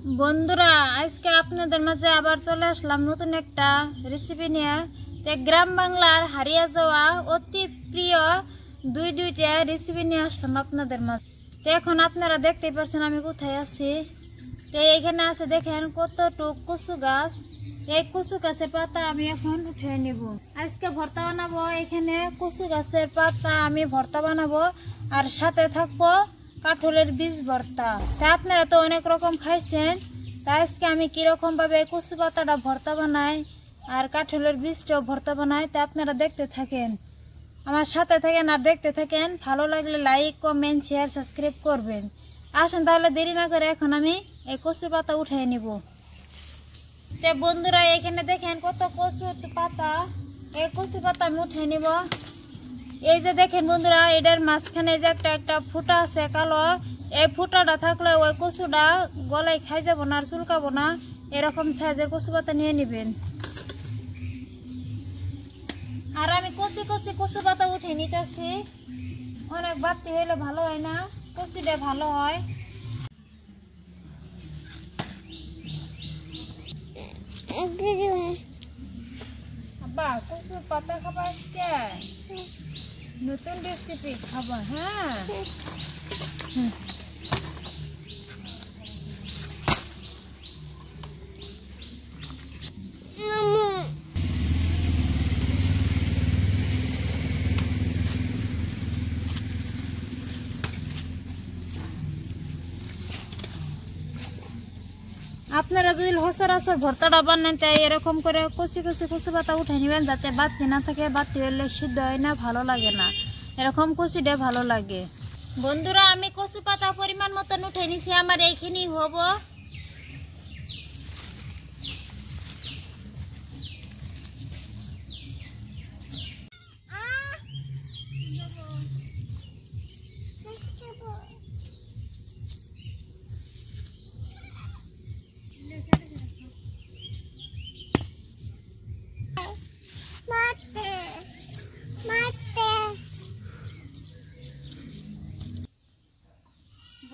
বন্ধুরা আজকে আপনাদের মাঝে আবার চলে আসলাম নতুন একটা রেসিপি নিয়ে। গ্রাম বাংলার হারিয়ে যাওয়া অতি প্রিয় দুইটা রেসিপি নিয়ে আসলাম আপনাদের মাঝে। তো এখন আপনারা দেখতেই পাচ্ছেন আমি কোথায় আছি। তো এইখানে আছে দেখেন কতটুক কচু গাছ। এই কচু গাছের পাতা আমি এখন উঠিয়ে নিব। আজকে ভর্তা বানাবো। এখানে কচু গাছের পাতা আমি ভর্তা বানাবো আর সাথে থাকবো কাঁঠালের বীজ ভর্তা। তা আপনারা তো অনেক রকম খাইছেন, তা আজকে আমি কিরকম ভাবে কচু পাতাটা ভর্তা বানাই আর কাঁঠালের বীজটাও ভর্তা বানাই তা আপনারা দেখতে থাকেন, আমার সাথে থাকেন আর দেখতে থাকেন। ভালো লাগলে লাইক কমেন্ট শেয়ার সাবস্ক্রাইব করবেন। আসেন তাহলে দেরি না করে এখন আমি এই কচুর পাতা উঠিয়ে নিব। তো বন্ধুরা এখানে দেখেন কত কচুর পাতা, এই কচু পাতা আমি উঠিয়ে নিব। এই যে দেখেন বন্ধুরা এটার মাঝখানে যে একটা ফুটা আছে কালো, এই ফুটাটা থাকলে ওই কচুটা গলায় খাই যাব না আর চুলকাবো না। এরকম সাইজের কচু পাতা নিয়ে নেবেন। আর আমি কচি কচু পাতা উঠে নিতেছি। অনেক বাড়তি হইলে ভালো হয় না, কচিটা ভালো হয়। আব্বা কচুর পাতা খাবা আজকে? নতুন রেসিপি খাবা? হ্যাঁ আপনারা যদি সচরাচর ভর্তাটা বানান তাই এরকম করে কচি কচু পাতা উঠে নেবেন, যাতে বাতি না থাকে। বাতি হলে সিদ্ধ হয় না, ভালো লাগে না। এরকম কচিটা ভালো লাগে। বন্ধুরা আমি কচু পাতা পরিমাণ মতন উঠে নিছি, আমার এইখানি হবো।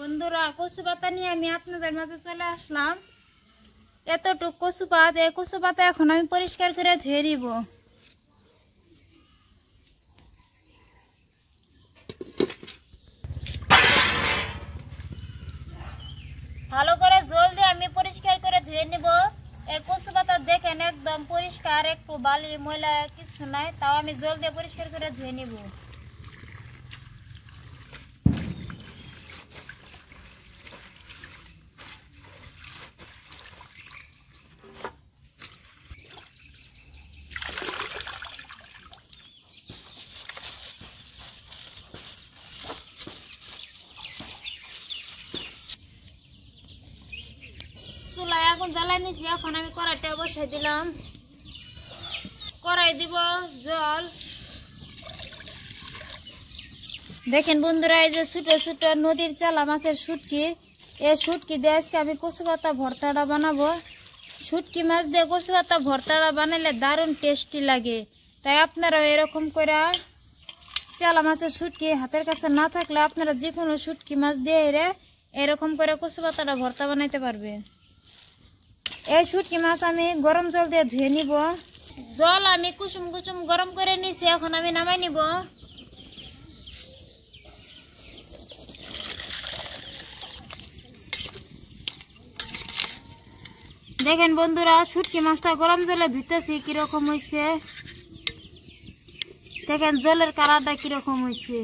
বন্ধুরা কচু পাতা নিয়ে আমি আপনাদের মাঝে চলে আসলাম। এতটুক কচু পাত, এই কচু পাতা এখন আমি পরিষ্কার করে ধুয়ে নিব। ভালো করে জল দিয়ে আমি পরিষ্কার করে ধুয়ে নিব। এই কচু পাতা দেখেন একদম পরিষ্কার, একটু বালি ময়লা কিছু নাই, তাও আমি জল দিয়ে পরিষ্কার করে ধুয়ে নিব। চুলায় আগুন জ্বালাই নিয়েছি, এখন আমি কড়াইটা বসাই দিলাম। কড়াই দিব জল। দেখেন বন্ধুরা এই যে ছোট ছোট নদীর চালা মাছের শুটকি, এই শুটকি দিয়ে আজকে আমি কচু পাতা ভর্তাটা বানাবো। শুটকি মাছ দিয়ে কচু পাতা ভর্তাটা বানালে দারুণ টেস্টি লাগে। তাই আপনারা এরকম করে চালা মাছের শুটকি হাতের কাছে না থাকলে আপনারা যে কোনো শুটকি মাছ দিয়ে এরকম করে কচু পাতাটা ভর্তা বানাইতে পারবেন। এই শুটকি মাছ আমি গরম জল দিয়ে ধুয়ে নিব। জল আমি কুসুম কুসুম গরম করে নিছি, এখন আমি নামাই নিব। দেখেন বন্ধুরা শুটকি মাছটা গরম জলে ধুইতেছি কিরকম হয়েছে। দেখেন জলের কালারটা কিরকম হয়েছে।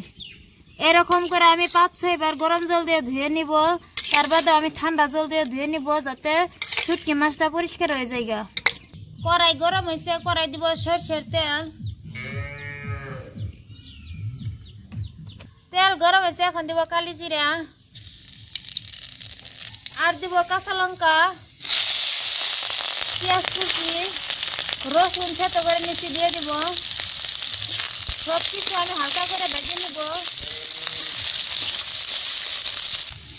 এরকম করে আমি 5-6 বার গরম জল দিয়ে ধুয়ে নিব। তার বাদে আমি ঠান্ডা জল দিয়ে ধুয়ে নিব, যাতে শুটকি মাছটা পরিষ্কার হয়ে যায়। কড়াই গরম হয়েছে, কড়াই দিব সরষের তেল। তেল গরম হয়েছে, এখন দিব কালি জিরা আর দিব কাঁচা লঙ্কা, পেঁয়াজ কুচি, রসুন থেতো করে নিচে দিয়ে দিব। সব কিছু আমি হালকা করে ভেজে নিব।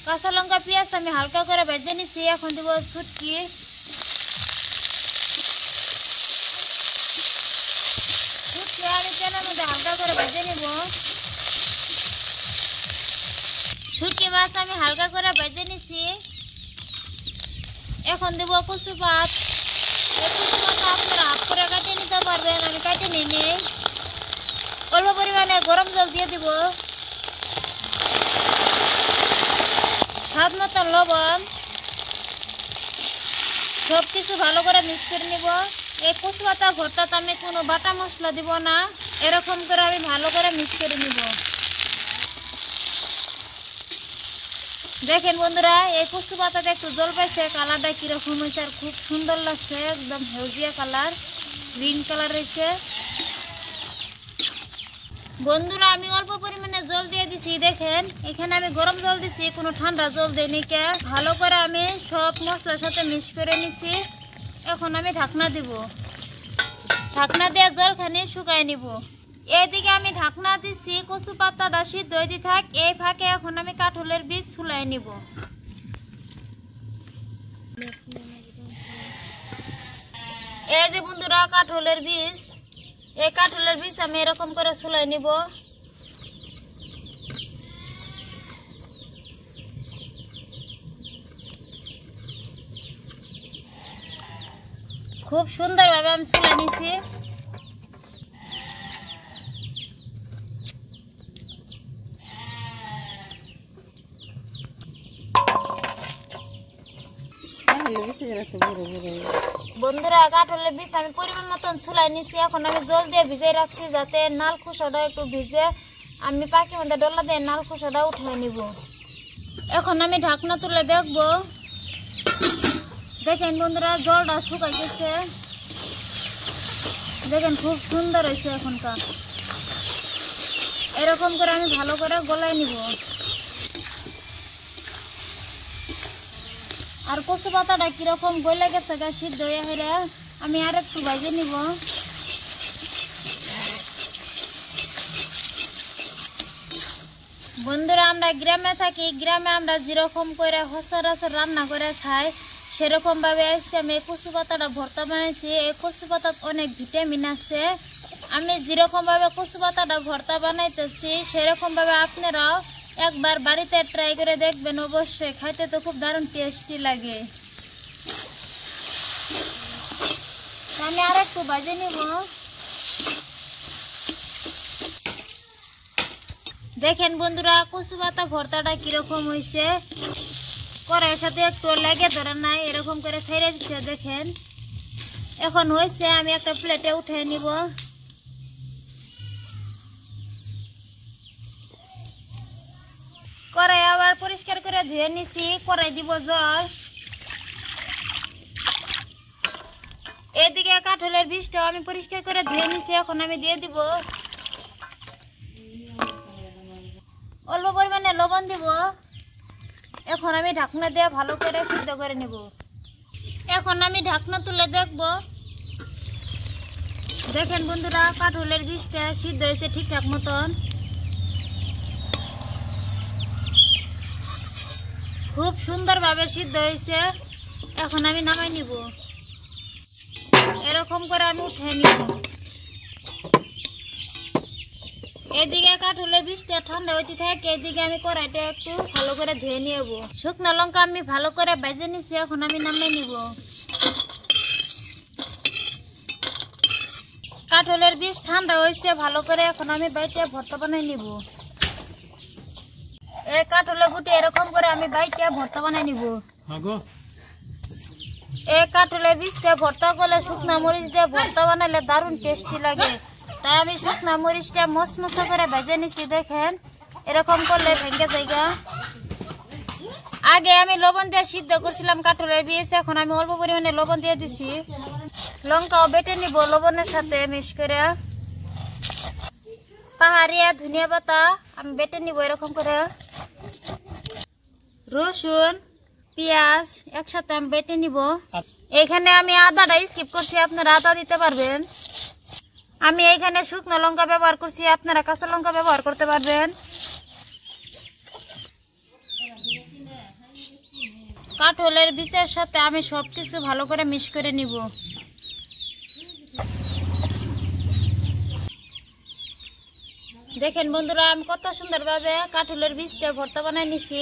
কাঁচা লঙ্কা পেঁয়াজ আমি হালকা করে ভেজে নিছি, এখন দিব শুটকি। আমি তেলের মধ্যে হালকা করে ভেজে নিব। শুটকি মাছ আমি হালকা করে ভেজে নিছি। এখন দেব কচু পাত। কচু পাতা আপনারা হাফ করে কাটিয়ে নিতে পারবেন, আমি কাটিয়ে নিয়ে নিই। অল্প পরিমাণে গরম জল দিয়ে দিব, স্বাদ মতো লবণ, সব কিছু ভালো করে মিক্স করে নিব। এই কচু পাতা ভর্তাতে আমি কোনো বাটা মশলা দিব না, এরকম করে আমি ভালো করে মিক্স করে নিব। দেখেন বন্ধুরা, এই কচু পাতাতে একটু জল পাইছে, কালারটা কিরকম হয়েছে আর খুব সুন্দর লাগছে, একদম হলদিয়া কালার, গ্রিন কালার রয়েছে। বন্ধুরা আমি অল্প পরিমাণে জল দিয়ে দিছি, দেখেন এখানে আমি গরম জল দিছি, কোনো ঠান্ডা জল দিইনি। ভালো করে আমি সব মশলার সাথে মিক্স করে নিছি। এখন আমি ঢাকনা দিব, ঢাকনা দিয়ে জলখানি শুকাই নিব। এইদিকে আমি ঢাকনা দিছি, কচু পাতাটা সিদ্ধ হইতে থাক। এই ফাঁকে এখন আমি কাঁঠালের বীজ ছুলাই নিব। এই যে বন্ধুরা কাঁঠালের বীজ, এই কাঁঠালের বীজ আমি এরকম করে ছুলাই নিব। খুব সুন্দরভাবে আমি ছুলাই নিছি। বন্ধুরা কাঁঠালের বীজ আমি পরিমাণ মতন ছুলাই নিছি। এখন আমি জল দিয়ে ভিজাই রাখছি, যাতে নাল খোসাটা একটু ভিজে আমি পাখি মধ্যে ডলা দিয়ে নাল খোসাটা উঠিয়ে নিব। এখন আমি ঢাকনা তুলে দেখব। দেখেন বন্ধুরা জলটা শুকাই গেছে, দেখেন খুব সুন্দর হয়েছে। এখনকার এরকম করে আমি ভালো করে গলাই নিব। আর কচু পাতাটা কিরকম গলে গেছে গা সিদ্ধ হয়ে হেরে, আমি আর একটু ভাজে নিব। বন্ধুরা আমরা গ্রামে থাকি, গ্রামে আমরা যেরকম করে সচরাচর রান্না করে খাই, সেরকম ভাবে আজকে আমি কচু পাতাটা ভর্তা বানাইছি। এই কচু পাতাত অনেক ভিটামিন আছে। আমি যেরকম ভাবে কচু পাতাটা ভর্তা বানাইতেছি, সেরকম ভাবে আপনারাও একবার বাড়িতে ট্রাই করে দেখবেন, অবশ্যই খাইতে তো খুব দারুণ টেস্টি লাগে। আমি আর একটু ভাজে নিব। দেখেন বন্ধুরা কচু পাতা ভর্তাটা কিরকম হয়েছে, কড়াইয়ের সাথে একটু লেগে ধরে নাই, এরকম করে ছেড়ে দিচ্ছে। দেখেন এখন হয়েছে, আমি একটা প্লেটে উঠে নিব। কড়াই আবার পরিষ্কার করে ধুয়ে নিছি, কড়াই দিব জল। এদিকে কাঁঠালের বীজটাও আমি পরিষ্কার করে ধুয়ে নিছি, এখন আমি দিয়ে দিব। অল্প পরিমাণে লবণ দিব। এখন আমি ঢাকনা দিয়ে ভালো করে সিদ্ধ করে নেব। এখন আমি ঢাকনা তুলে দেখব। দেখেন বন্ধুরা কাঁঠালের বীজটা সিদ্ধ হয়েছে ঠিকঠাক মতন, খুব সুন্দরভাবে সিদ্ধ হয়েছে। এখন আমি নামাই নিব, এরকম করে আমি উঠে নিব। এদিকে কাঁঠালের বীজটা ঠান্ডা হইতে থাকে, এদিকে আমি কড়াইটা একটু ভালো করে ধুয়ে নিব। শুকনো লঙ্কা আমি ভালো করে ভেজে নিছি, এখন আমি নামিয়ে নিব। কাঁঠালের বীজ ঠান্ডা হয়েছে ভালো করে, এখন আমি বাইটে ভর্তা বানাই নিব। এই কাঁঠালের গুটি এরকম করে আমি বাইটে ভর্তা বানাই নিব। এই কাঁঠালের বীজটা ভর্তা করলে শুকনা মরিচ দিয়ে ভর্তা বানাইলে দারুণ টেস্টি লাগে, তাই আমি শুকনা মরিচটা মশমশা করে ভেজে নিছি। দেখেন এরকম করলে ভেঙে জায়গা। আগে আমি লবণ দিয়ে সিদ্ধ করছিলাম কাঁঠালের বীজ, এখন আমি অল্প পরিমাণে লবণ দিয়ে দিছি। লঙ্কাও বেটে নিব লবণের সাথে মিক্স করে। পাহাড়িয়া ধনিয়া পাতা আমি বেটে নিব এরকম করে। রসুন পেঁয়াজ একসাথে আমি বেটে নিব। এখানে আমি আদাটা স্কিপ করছি, আপনারা আদা দিতে পারবেন। আমি এখানে শুকনো লঙ্কা ব্যবহার করছি, আপনারা কাঁচা লঙ্কা ব্যবহার করতে পারবেন। কাঁঠালের বীজের সাথে আমি সবকিছু ভালো করে মিক্স করে নিব। দেখেন বন্ধুরা আমি কত সুন্দরভাবে কাঁঠালের বীজটা ভর্তা বানাই নিছি।